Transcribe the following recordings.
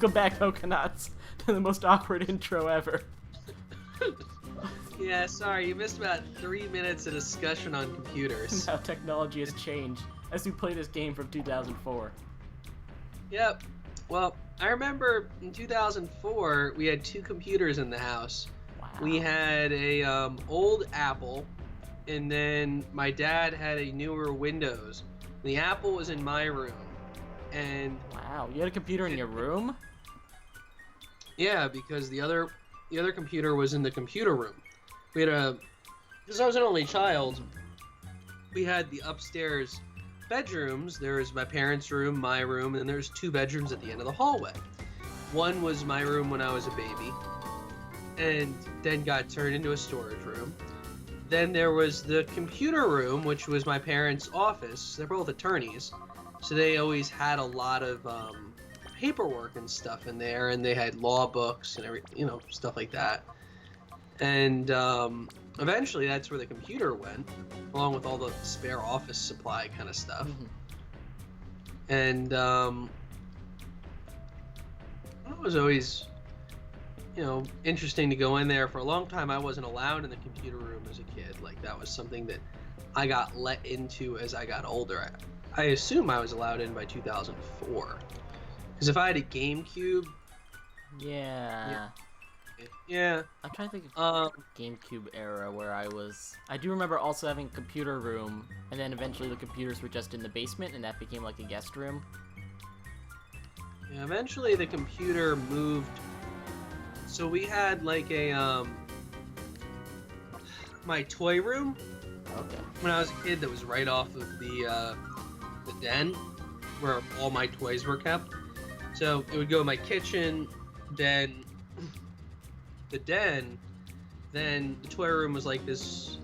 Welcome back, Pokenauts, to the most awkward intro ever. Yeah, sorry, you missed about 3 minutes of discussion on computers. How technology has changed as we play this game from 2004. Yep. Well, I remember in 2004, we had 2 computers in the house. Wow. We had a old Apple, and then my dad had a newer Windows. The Apple was in my room, and Wow, you had a computer in your room? yeah, because the other computer was in the computer room. We had because I was an only child, we had the upstairs bedrooms. There was my parents' room, my room, and there's 2 bedrooms at the end of the hallway. One was my room when I was a baby, and then got turned into a storage room. Then there was the computer room, which was my parents' office. They're both attorneys, so they always had a lot of paperwork and stuff in there, and they had law books and stuff like that. And eventually that's where the computer went, along with all the spare office supply kind of stuff. And it was always interesting to go in there. For a long time I wasn't allowed in the computer room as a kid. Like, that was something that I got let into as I got older. I assume I was allowed in by 2004, because if I had a GameCube. Yeah. I'm trying to think of GameCube era where I do remember also having a computer room, and then eventually the computers were just in the basement, and that became like a guest room. Yeah, eventually the computer moved. So we had like a my toy room. Okay. When I was a kid, that was right off of the den where all my toys were kept. So it would go in my kitchen, then the den, then the toy room was like this.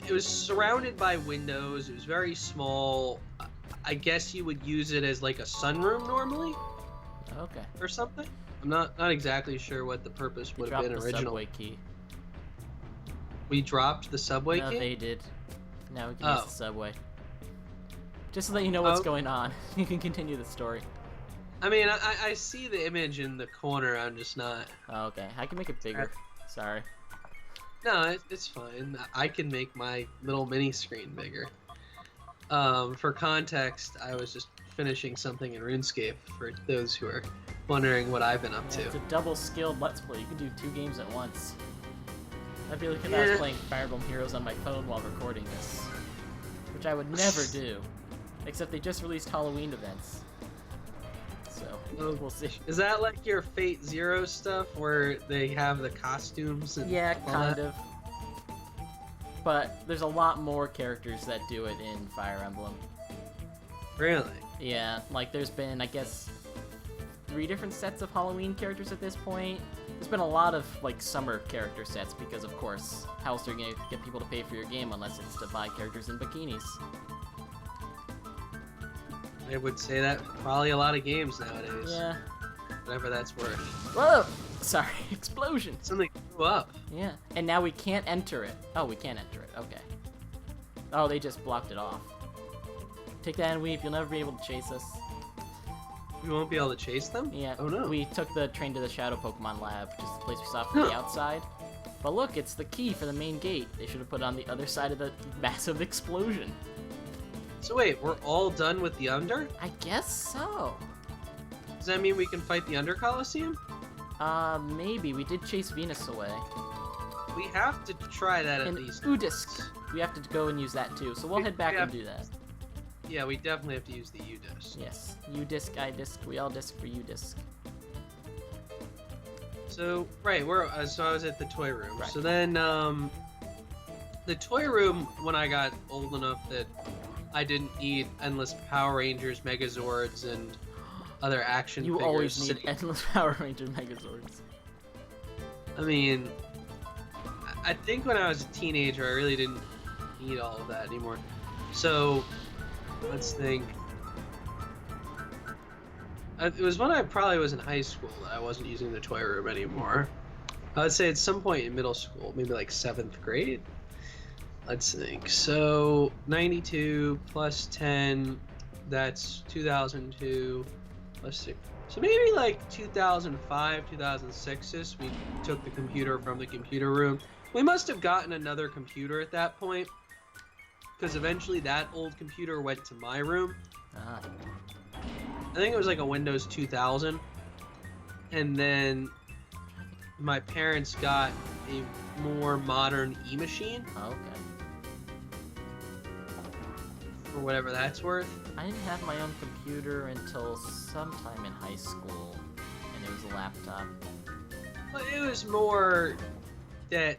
It was surrounded by windows. It was very small. I guess you would use it as like a sunroom normally. Okay. Or something. I'm not exactly sure what the purpose would have been the originally. subway key. We dropped the subway No, key? they did. Now we can use the subway. Just so that you know what's going on. You can continue the story. I mean, I see the image in the corner. I'm just not. Oh, okay. I can make it bigger. Sorry. No, it's fine. I can make my little mini screen bigger. For context, I was just finishing something in RuneScape for those who are wondering what I've been up to. It's a double-skilled Let's Play. You can do 2 games at once. I'd be like if I was playing Fire Emblem Heroes on my phone while recording this. Which I would never do. Except they just released Halloween events. So, we'll see. Is that like your Fate Zero stuff, where they have the costumes and yeah, kind of. But there's a lot more characters that do it in Fire Emblem. Really? Yeah, like there's been, I guess, 3 different sets of Halloween characters at this point. There's been a lot of, like, summer character sets because, of course, how else are you going to get people to pay for your game unless it's to buy characters in bikinis? I would say that probably a lot of games nowadays. Yeah. Whatever that's worth. Whoa! Sorry, explosion! Something blew up. Yeah, and now we can't enter it. Oh, we can't enter it, okay. Oh, they just blocked it off. Take that and weep, you'll never be able to chase us. We won't be able to chase them? Yeah. Oh no. We took the train to the Shadow Pokemon Lab, which is the place we saw from the outside. But look, it's the key for the main gate. They should have put it on the other side of the massive explosion. So wait, we're all done with the Under? I guess so. Does that mean we can fight the Under Colosseum? Maybe. We did chase Venus away. We have to try that at And least. Udisk. We have to go and use that too, so we'll head back and do that. Yeah, we definitely have to use the U-Disc. Yes. U-Disc, I-Disc, we all disc for U-Disc. So, right, so I was at the toy room. Right. So then, the toy room, when I got old enough that I didn't need endless Power Rangers, Megazords, and other action figures. You always need endless Power Ranger Megazords. I mean, I think when I was a teenager, I really didn't need all of that anymore. So, let's think. It was when I probably was in high school that I wasn't using the toy room anymore. I would say at some point in middle school, maybe like 7th grade. Let's think. So 92 plus 10, that's 2002 plus 6. So maybe like 2005, 2006 we took the computer from the computer room. We must have gotten another computer at that point, because eventually that old computer went to my room. Ah. I think it was like a Windows 2000. And then my parents got a more modern e-machine, Okay. for whatever that's worth. I didn't have my own computer until sometime in high school, and it was a laptop. But it was more that,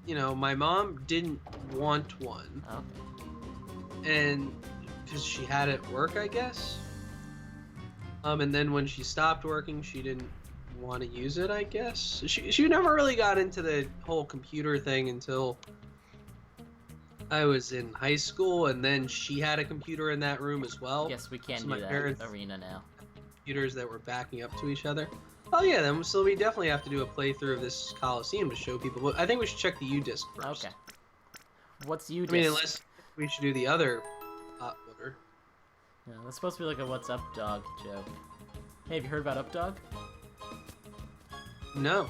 you know, my mom didn't want one, Okay. and because she had it at work, I guess. And then when she stopped working, she didn't want to use it, I guess. She never really got into the whole computer thing until I was in high school, and then she had a computer in that room as well. Yes, we can So do my that parents- arena now. Computers that were backing up to each other. Oh yeah, then so we definitely have to do a playthrough of this Colosseum to show people. But I think we should check the U-disc first. Okay. What's you? I mean, unless we should do the other loader. Yeah, that's supposed to be like a "What's up, dog" joke. Hey, have you heard about Up Dog? No.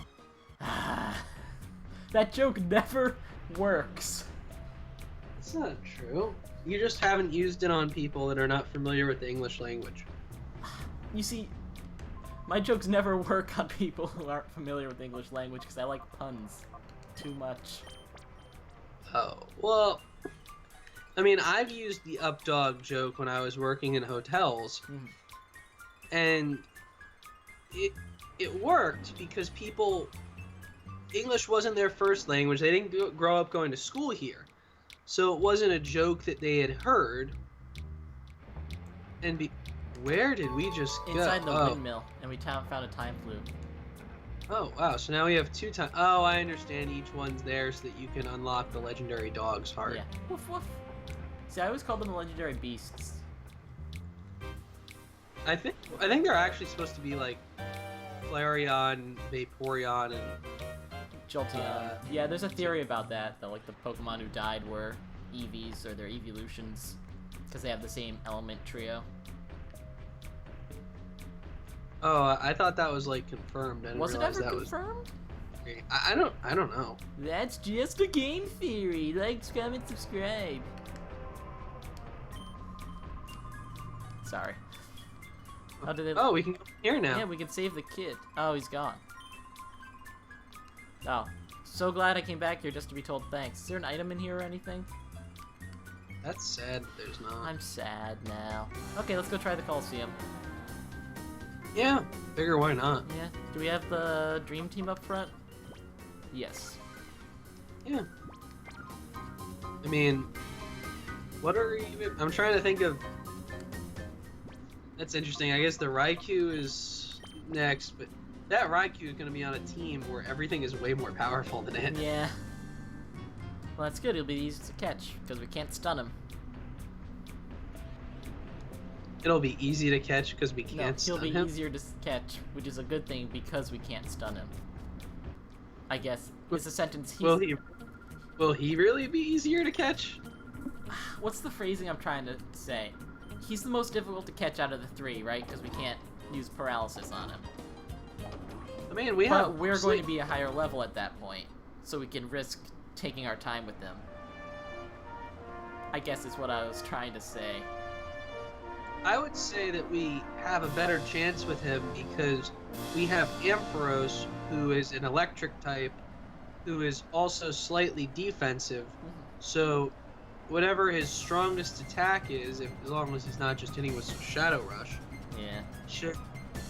That joke never works. That's not true. You just haven't used it on people that are not familiar with the English language. You see, my jokes never work on people who aren't familiar with the English language because I like puns too much. Oh, well, I mean, I've used the up dog joke when I was working in hotels, and it worked because people, English wasn't their first language. They didn't grow up going to school here, so it wasn't a joke that they had heard. And where did we just go? Inside the windmill, and we found a time flute. Oh, wow. So now we have two times. Oh, I understand. Each one's there so that you can unlock the legendary dog's heart. Yeah. Woof woof. See, I always called them the legendary beasts. I think they're actually supposed to be like Flareon, Vaporeon, and Jolteon. Yeah, there's a theory about that like the Pokemon who died were Eevees or their evolutions because they have the same element trio. oh, I thought that was like confirmed. I didn't Was it realize ever that confirmed? was. I don't know. That's just a game theory. Like, comment, subscribe. Sorry. How did it? Oh, we can go here now. Yeah, we can save the kid. Oh, he's gone. Oh, so glad I came back here just to be told thanks. Is there an item in here or anything? That's sad that there's not. I'm sad now. Okay, let's go try the Colosseum. Yeah, figure why not. Yeah. Do we have the Dream Team up front? Yes. Yeah. I mean, what are even? I'm trying to think of. That's interesting. I guess the Raikou is next, but that Raikou is going to be on a team where everything is way more powerful than it. Yeah. Well, that's good. It'll be easy to catch because we can't stun him. It'll be easy to catch because we No, can't he'll stun be him. easier to catch, which is a good thing because we can't stun him. I guess it's a sentence. Will he really be easier to catch? What's the phrasing I'm trying to say? He's the most difficult to catch out of the three, right? Because we can't use paralysis on him. I mean, But we're going to be a higher level at that point, so we can risk taking our time with them. I guess is what I was trying to say. I would say that we have a better chance with him because we have Ampharos, who is an electric type, who is also slightly defensive. So, whatever his strongest attack is, as long as he's not just hitting with some Shadow Rush, Yeah. should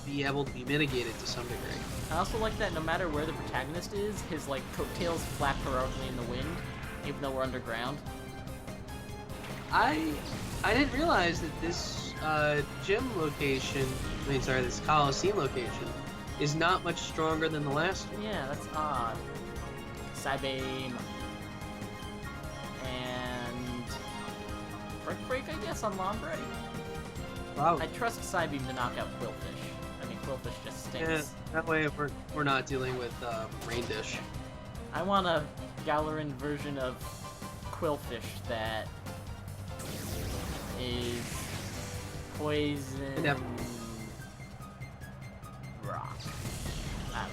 be able to be mitigated to some degree. I also like that no matter where the protagonist is, his like coattails flap heroically in the wind, even though we're underground. I didn't realize that this gym location, this Colosseum location, is not much stronger than the last one. Yeah, that's odd. Psybeam. And Brick Break, I guess, on Lombre. Wow. I trust Psybeam to knock out Quillfish. I mean, Quillfish just stinks. Yeah, that way we're not dealing with Rain Dish. I want a Galarin version of Quillfish that is poison. Yep. I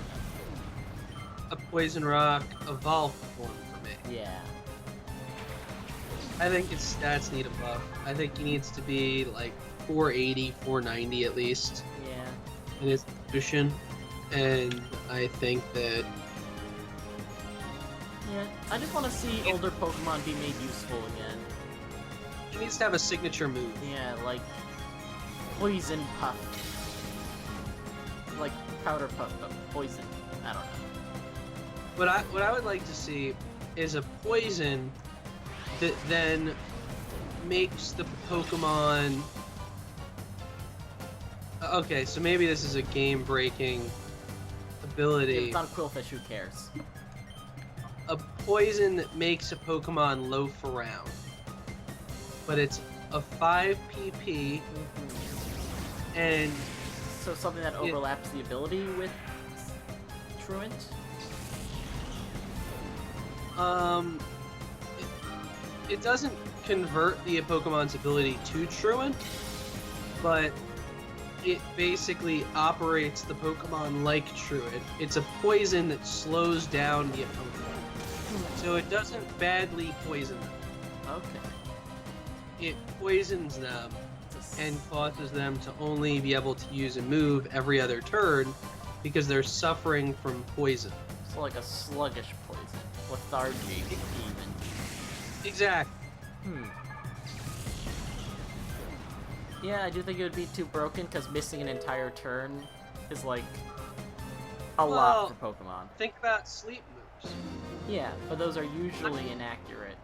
don't A Poison Rock evolved form for me. know. Yeah. I think his stats need a buff. I think he needs to be like 480, 490 at least Yeah. in his evolution. And I think that Yeah. I just want to see older Pokemon be made useful again. he needs to have a signature move. Yeah, like Poison Puff. Like Powder Puff, but poison. I don't know. What I would like to see is a poison that then makes the Pokemon. Okay, so maybe this is a game-breaking ability. If it's on Quillfish, who cares? A poison that makes a Pokemon loaf around, but it's a 5 PP, and So something that overlaps the ability with Truant? it doesn't convert the Pokemon's ability to Truant, but it basically operates the Pokemon like Truant. It's a poison that slows down the Pokemon, so it doesn't badly poison them. Okay. It poisons them It's a and causes them to only be able to use a move every other turn because they're suffering from poison. So like a sluggish poison. Lethargy, even. Exactly. Yeah, I do think it would be too broken because missing an entire turn is like a lot for Pokemon. Think about sleep moves. Yeah, but those are usually inaccurate.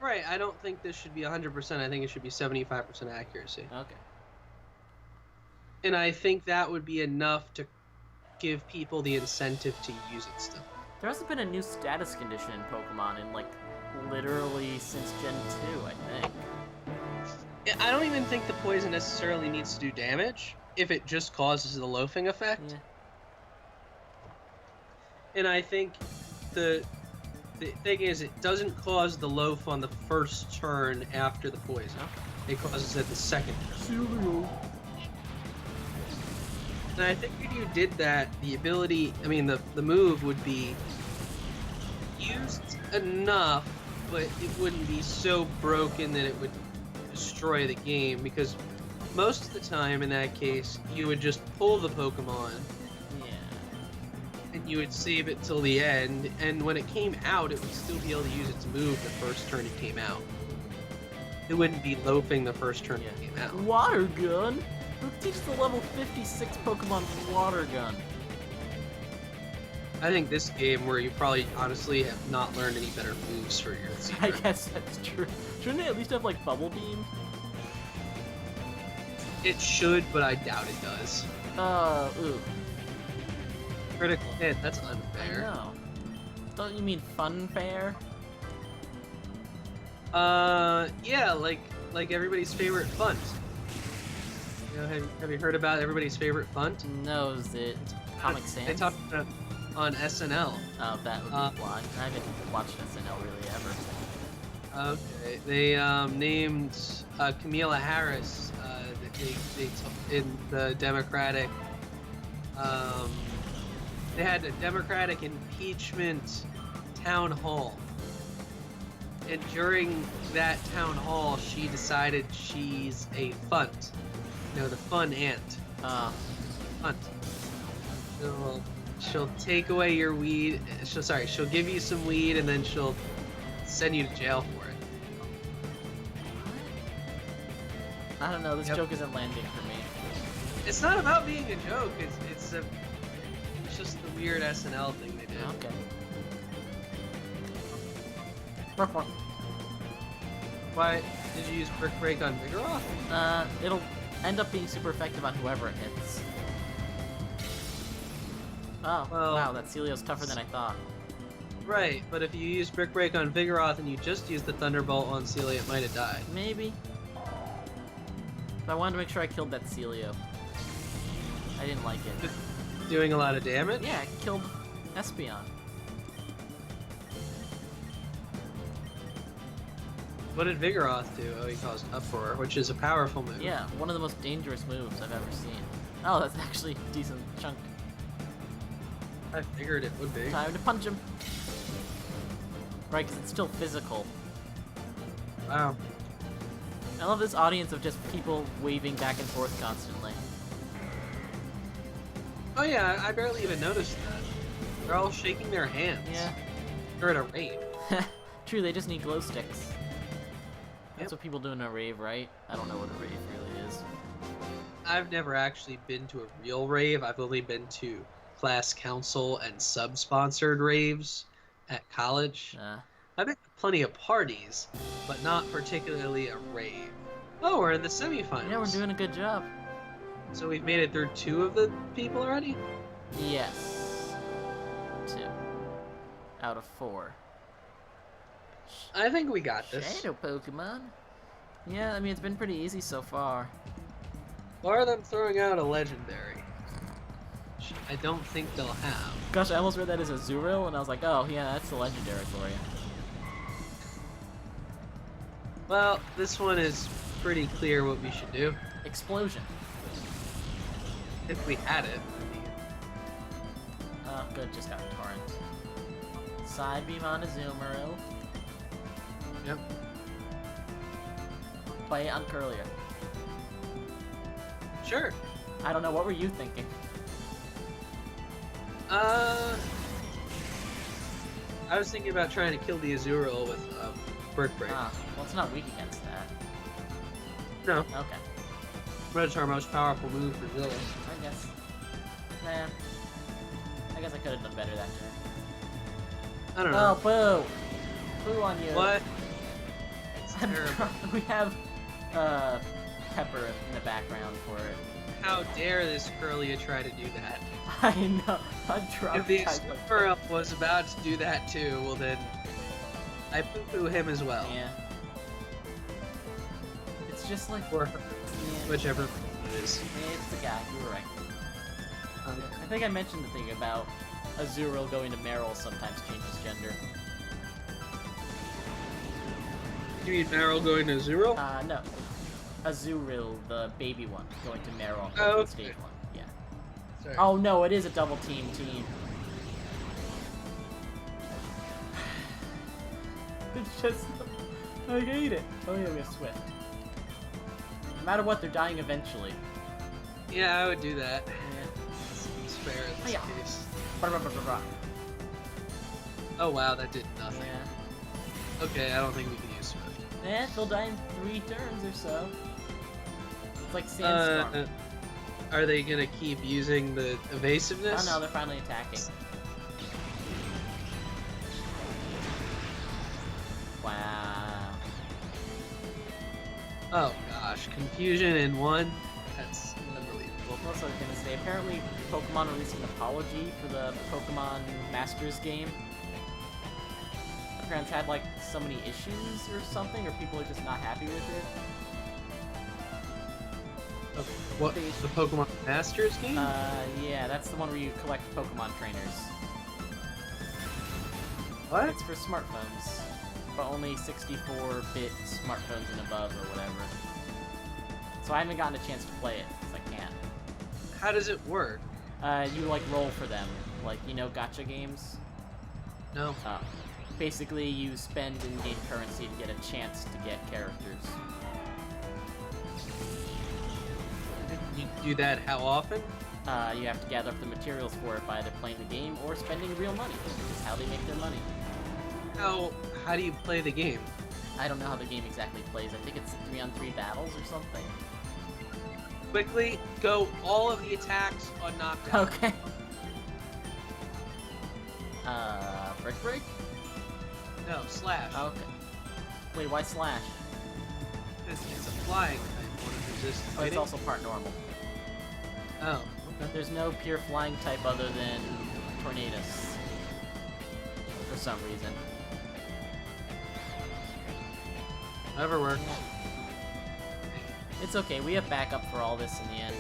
Right, I don't think this should be 100%. I think it should be 75% accuracy. Okay. And I think that would be enough to give people the incentive to use it still. There hasn't been a new status condition in Pokemon in like literally since Gen 2, I think. Yeah, I don't even think the poison necessarily needs to do damage if it just causes the loafing effect. Yeah. And I think the thing is, it doesn't cause the loaf on the first turn after the poison. It causes it the second turn. And I think if you did that, the ability, I mean, the move would be used enough, but it wouldn't be so broken that it would destroy the game, because most of the time in that case, you would just pull the Pokemon Yeah. and you would save it till the end, and when it came out, it would still be able to use its move the first turn it came out. It wouldn't be loafing the first turn it came out. Water Gun? Who teaches the level 56 Pokemon Water Gun? I think this game, where you probably honestly have not learned any better moves for your I guess that's true. Shouldn't they at least have like Bubble Beam? It should, but I doubt it does. Ooh. Critical hit, that's I unfair. know. Don't you mean Funfair? Yeah, like everybody's favorite font. You know, have you heard about everybody's favorite font? No, is it Comic Sans? They talked about it on SNL. Oh, that would be why. I haven't watched SNL really ever. Okay, they named Kamala Harris. In the Democratic. They had a Democratic impeachment town hall, and during that town hall, she decided she's a funt. You know, the fun ant. Funt. She'll take away your weed. She'll give you some weed, and then she'll send you to jail for it. I don't know, this joke isn't landing for me. It's not about being a joke. It's just the weird SNL thing they did. Okay. Why did you use Brick Break on Vigoroth? It'll end up being super effective on whoever it hits. Oh, Well- wow, that Celio's tougher than I thought. Right, but if you use Brick Break on Vigoroth and you just use the Thunderbolt on Celia, it might have died. Maybe. But I wanted to make sure I killed that Celio. I didn't like it. Doing a lot of damage? Yeah, I killed Espeon. What did Vigoroth do? Oh, he caused Uproar, which is a powerful move. Yeah, one of the most dangerous moves I've ever seen. Oh, that's actually a decent chunk. I figured it would be. Time to punch him. Right, because it's still physical. Wow. I love this audience of just people waving back and forth constantly. Oh yeah, I barely even noticed that. They're all shaking their hands. Yeah. They're at a rave. True, they just need glow sticks. That's Yep. what people do in a rave, right? I don't know what a rave really is. I've never actually been to a real rave. I've only been to class council and sub-sponsored raves at college. I've been to plenty of parties, but not particularly a rave. Oh, we're in the semifinals. Yeah, we're doing a good job. So we've made it through 2 of the people already? Yes. 2 out of 4. I think we got this. Shadow Pokemon. Yeah, I mean, it's been pretty easy so far. Or them throwing out a legendary. Which I don't think they'll have. Gosh, I almost read that as a Zuril, and I was like, oh, yeah, that's the legendary for you. Well, this one is pretty clear what we should do. Explosion. If we had it. Oh, good, just got a torrent. Side beam on a Zoomeril. Yep. Play on Curlier. Sure. I don't know, what were you thinking? I was thinking about trying to kill the Azurill with Brick Break. Ah, well, it's not weak against that. No. Okay, But it's our most powerful move for Zilla. I guess. Nah. I guess I could have done better that turn. I don't know. Oh, boo! Boo on you. What? It's terrible. We have, Pepper in the background for it. How dare this Curlia try to do that? I know. I dropped If the type of- Azurill was about to do that too, well then, I poo-poo him as well. Yeah. It's just like... Or yeah. whichever it is. Yeah, it's the guy. You were right. I think I mentioned the thing about Azurill going to Meryl sometimes changes gender. You mean Meryl going to Azurill? No. Azurill, the baby one, going to Meryl Oh, in okay. stage 1. Yeah. Sorry. Oh no, it is a double team. It's just... I hate it. Oh yeah, we have Swift. No matter what, they're dying eventually. Yeah, I would do that. Yeah. It's fair in this Yeah. case. Blah. Oh wow, that did nothing. Yeah. Okay, I don't think we can use Swift. Eh, they'll die in 3 turns or so. It's like Sandstorm. Are they gonna keep using the evasiveness? Oh no, they're finally attacking. Wow. Oh gosh, confusion in 1? That's unbelievable. What else I was gonna say? Apparently, Pokemon released an apology for the Pokemon Masters game. Apparently, it's had like so many issues or something, or people are just not happy with it. What, They- the Pokemon Masters game? Yeah, that's the one where you collect Pokemon trainers. What? It's for smartphones, but only 64-bit smartphones and above, or whatever. So I haven't gotten a chance to play it, because I can't. How does it work? You like roll for them, like, you know, gacha games? No. Basically, you spend in-game currency to get a chance to get characters. You do that how often? You have to gather up the materials for it by either playing the game or spending real money, which is how they make their money. How do you play the game? I don't know how the game exactly plays. I think it's 3-on-3 battles or something. Quickly, go all of the attacks on knockdown. Okay. Brick Break? No, slash. Okay. Wait, why Slash? It's a flying type one of resist Oh, it's fighting. also part normal. Oh, okay. There's no pure flying type other than Tornadus. For some reason. Never worked. It's okay, we have backup for all this in the end.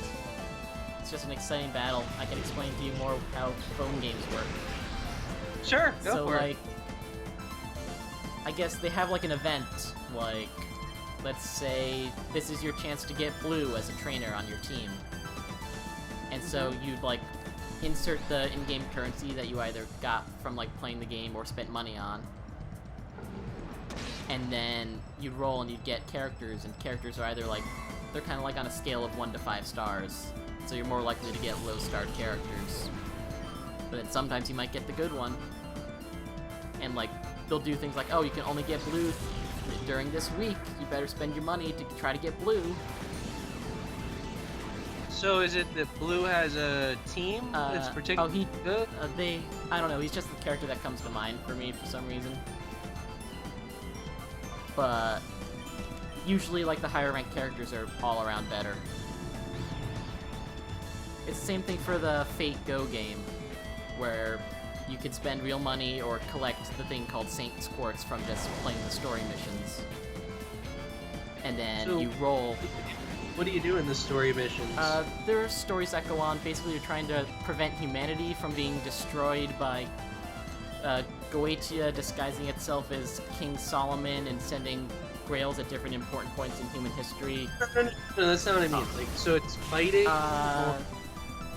It's just an exciting battle. I can explain to you more how phone games work. Sure, go So, for like, I guess they have, like, an event, like, let's say this is your chance to get blue as a trainer on your team. And so you'd, like, insert the in-game currency that you either got from like playing the game or spent money on, and then you'd roll and you'd get characters, and characters are either like, they're kind of like on a scale of 1 to 5 stars, so you're more likely to get low-starred characters. But then sometimes you might get the good one, and like they'll do things like, oh, you can only get blue during this week, you better spend your money to try to get blue. So is it that Blue has a team that's particularly good? I don't know, he's just the character that comes to mind for me for some reason. But usually, like, the higher ranked characters are all around better. It's the same thing for the Fate Go game, where you could spend real money or collect the thing called Saint's Quartz from just playing the story missions. And then So- you roll. What do you do in the story missions? There are stories that go on. Basically, you're trying to prevent humanity from being destroyed by Goetia disguising itself as King Solomon and sending grails at different important points in human history. No, that's not what I mean. Like, so it's fighting,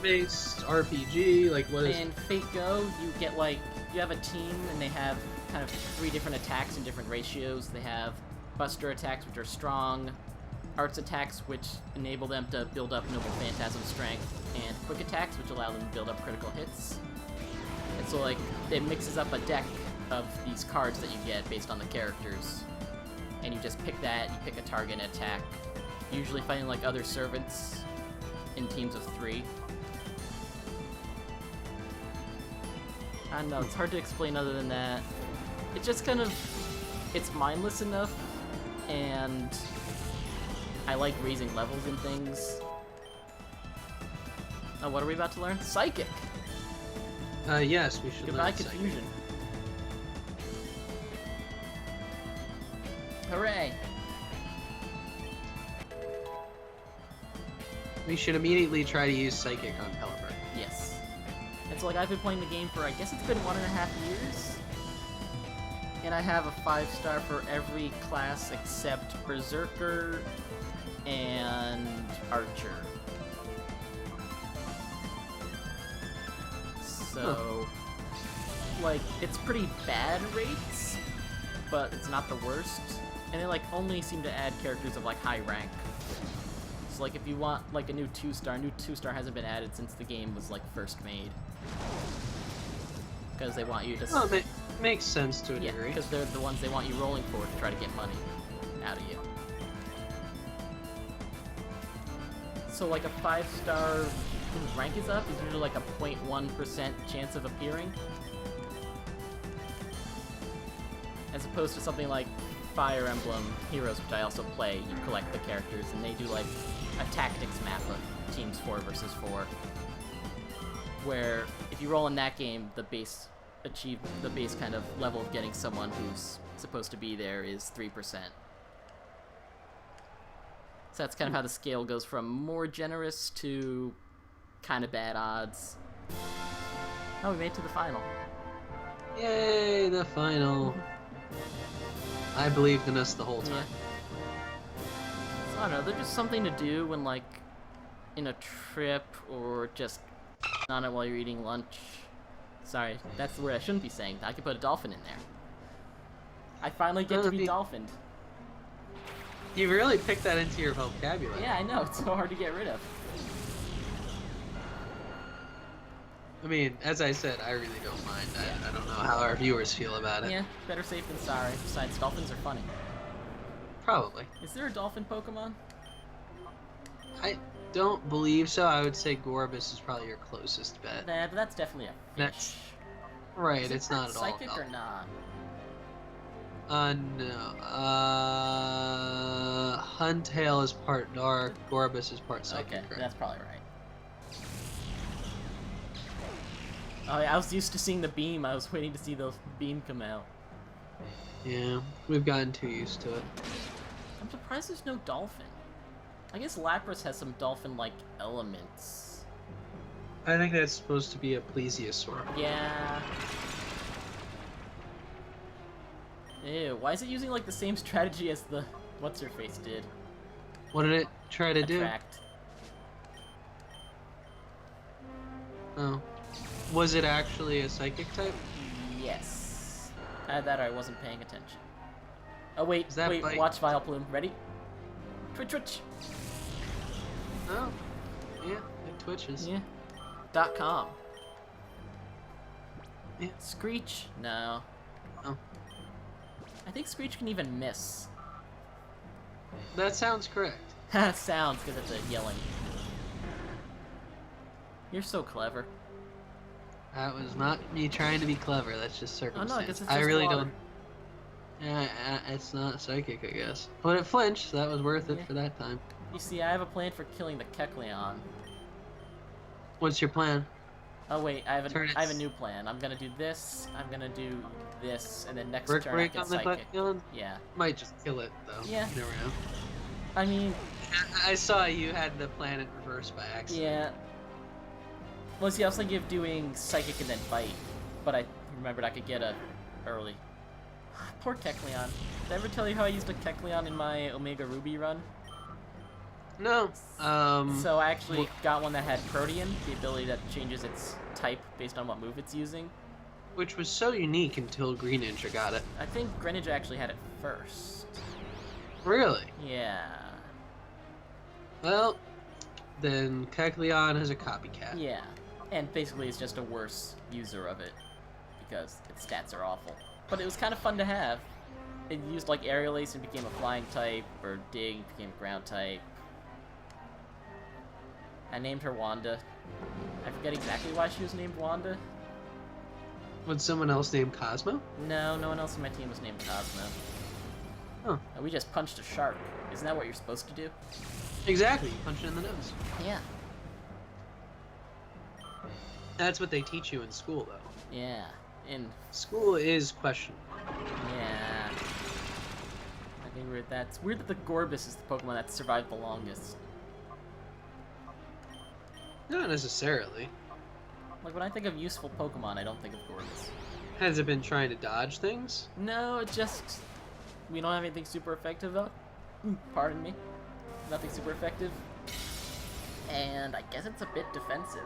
based RPG. Like, what is? In Fate Go, you get like, you have a team and they have kind of 3 different attacks in different ratios. They have Buster attacks, which are strong, Arts attacks, which enable them to build up Noble Phantasm strength, and Quick attacks, which allow them to build up critical hits. And so, like, it mixes up a deck of these cards that you get based on the characters. And you just pick that, you pick a target and attack. Usually fighting, like, other servants in teams of 3. I don't know, it's hard to explain other than that. It's just kind of, it's mindless enough, and I like raising levels and things. Oh, what are we about to learn? Psychic! Yes, we should Goodbye, learn Psychic. confusion. Hooray! We should immediately try to use Psychic on Pelipper. Yes. And so, like, I've been playing the game for, I guess it's been 1.5 years. And I have a 5-star for every class except Berserker and Archer. So, like, it's pretty bad rates, but it's not the worst. And they, like, only seem to add characters of, like, high rank. So, like, if you want, like, a new 2-star hasn't been added since the game was, like, first made. Because they want you to... Well, it makes sense to a Yeah, degree. because they're the ones they want you rolling for to try to get money out of you. So, like, a 5-star whose rank is up is usually like a 0.1% chance of appearing. As opposed to something like Fire Emblem Heroes, which I also play. You collect the characters, and they do, like, a tactics map of teams 4 versus 4. Where, if you roll in that game, the base kind of level of getting someone who's supposed to be there is 3%. So that's kind of how the scale goes from more generous to kind of bad odds. Oh, we made it to the final. Yay, the final. I believed in us the whole time. Yeah. So, I don't know, there's just something to do when, like, in a trip or just on it while you're eating lunch. Sorry, that's the word I shouldn't be saying. I could put a dolphin in there. I finally get to be dolphined. You really picked that into your vocabulary. Yeah, I know, it's so hard to get rid of. I mean, as I said, I really don't mind. I don't know how our viewers feel about it. Yeah, better safe than sorry. Besides, dolphins are funny. Probably. Is there a dolphin Pokemon? I don't believe so. I would say Gorbis is probably your closest bet. Nah, but that's definitely a fish. That's right. Is It's it not at all. psychic or not? No. Huntail is part dark. Gorbis is part psychic. Okay, Right? that's probably right. Oh, yeah, I was used to seeing the beam. I was waiting to see the beam come out. Yeah, we've gotten too used to it. I'm surprised there's no dolphin. I guess Lapras has some dolphin-like elements. I think that's supposed to be a plesiosaur. Yeah. Ew, why is it using, like, the same strategy as the What's-Her-Face did? What did it try to Attract. do? Oh. Was it actually a psychic type? Yes. That or I wasn't paying attention. Oh wait, Is that wait, bite? watch Vileplume. Ready? Twitch, twitch. Oh. Yeah, it twitches. Yeah. .com. Yeah. Screech? No. Oh. I think Screech can even miss. That sounds correct. Sounds, because it's a yelling. You're so clever. That was not me trying to be clever. That's just Oh circumstance. no, I guess it's I just really water. don't. Yeah, it's not psychic, I guess. But it flinched, so that was worth it Yeah. for that time. You see, I have a plan for killing the Kecleon. What's your plan? Oh wait, I have Turn a its- new plan. I'm gonna do this, I'm gonna do this, and then next Brick turn I break get on the Psychic. Kecleon? Yeah. Might just kill it though. Yeah. You never know. I mean, I saw you had the plan in reverse by accident. yeah. Well, see, I was thinking of doing Psychic and then Bite, but I remembered I could get a early. Poor Kecleon. Did I ever tell you how I used a Kecleon in my Omega Ruby run? No. So I actually got one that had Protean, the ability that changes its type based on what move it's using. Which was so unique until Green Ninja got it. I think Greninja actually had it first. Really? Yeah. Well, then Kecleon is a copycat. Yeah. And basically it's just a worse user of it, because its stats are awful. But it was kind of fun to have. It used like Aerial Ace and became a flying type, or Dig became a ground type. I named her Wanda. I forget exactly why she was named Wanda. Was someone else named Cosmo? No, no one else on my team was named Cosmo. Huh. And we just punched a shark. Isn't that what you're supposed to do? Exactly. You punch it in the nose. Yeah. That's what they teach you in school, though. Yeah. School is questionable. Yeah. I think it's weird that the Gorbis is the Pokemon that survived the longest. Not necessarily. Like, when I think of useful Pokemon, I don't think of Gorbis. Has it been trying to dodge things? No, it just... We don't have anything super effective, though. Pardon me. Nothing super effective. And I guess it's a bit defensive.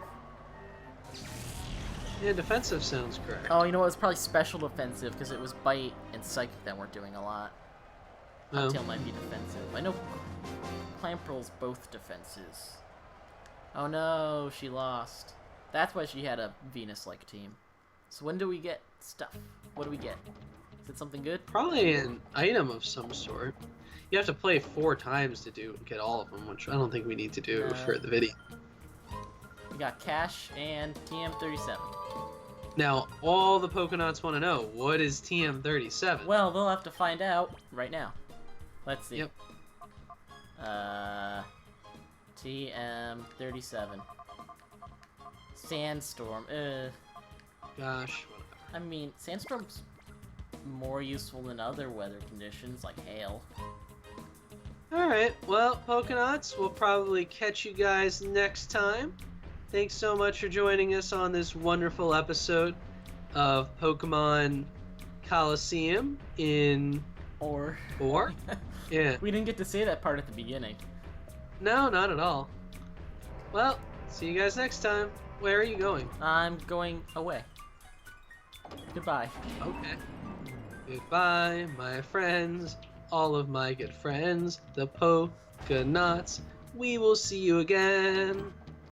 Yeah, defensive sounds correct. Oh, you know what? It was probably special defensive, because it was Bite and Psychic that weren't doing a lot. Oh. Tail might be defensive. I know Clamperl's both defenses. Oh no, she lost. That's why she had a Venus-like team. So when do we get stuff? What do we get? Is it something good? Probably an item of some sort. You have to play 4 times to get all of them, which I don't think we need to do for the video. We got Cash and TM37. Now, all the Pokenauts want to know, what is TM37? Well, they'll have to find out right now. Let's see. Yep. TM37. Sandstorm. Gosh, whatever. I mean, Sandstorm's more useful than other weather conditions, like hail. Alright, well, Pokenauts, we'll probably catch you guys next time. Thanks so much for joining us on this wonderful episode of Pokemon Colosseum in... Or... Yeah. We didn't get to say that part at the beginning. No, not at all. Well, see you guys next time. Where are you going? I'm going away. Goodbye. Okay. Goodbye, my friends. All of my good friends, the Pokenauts. We will see you again.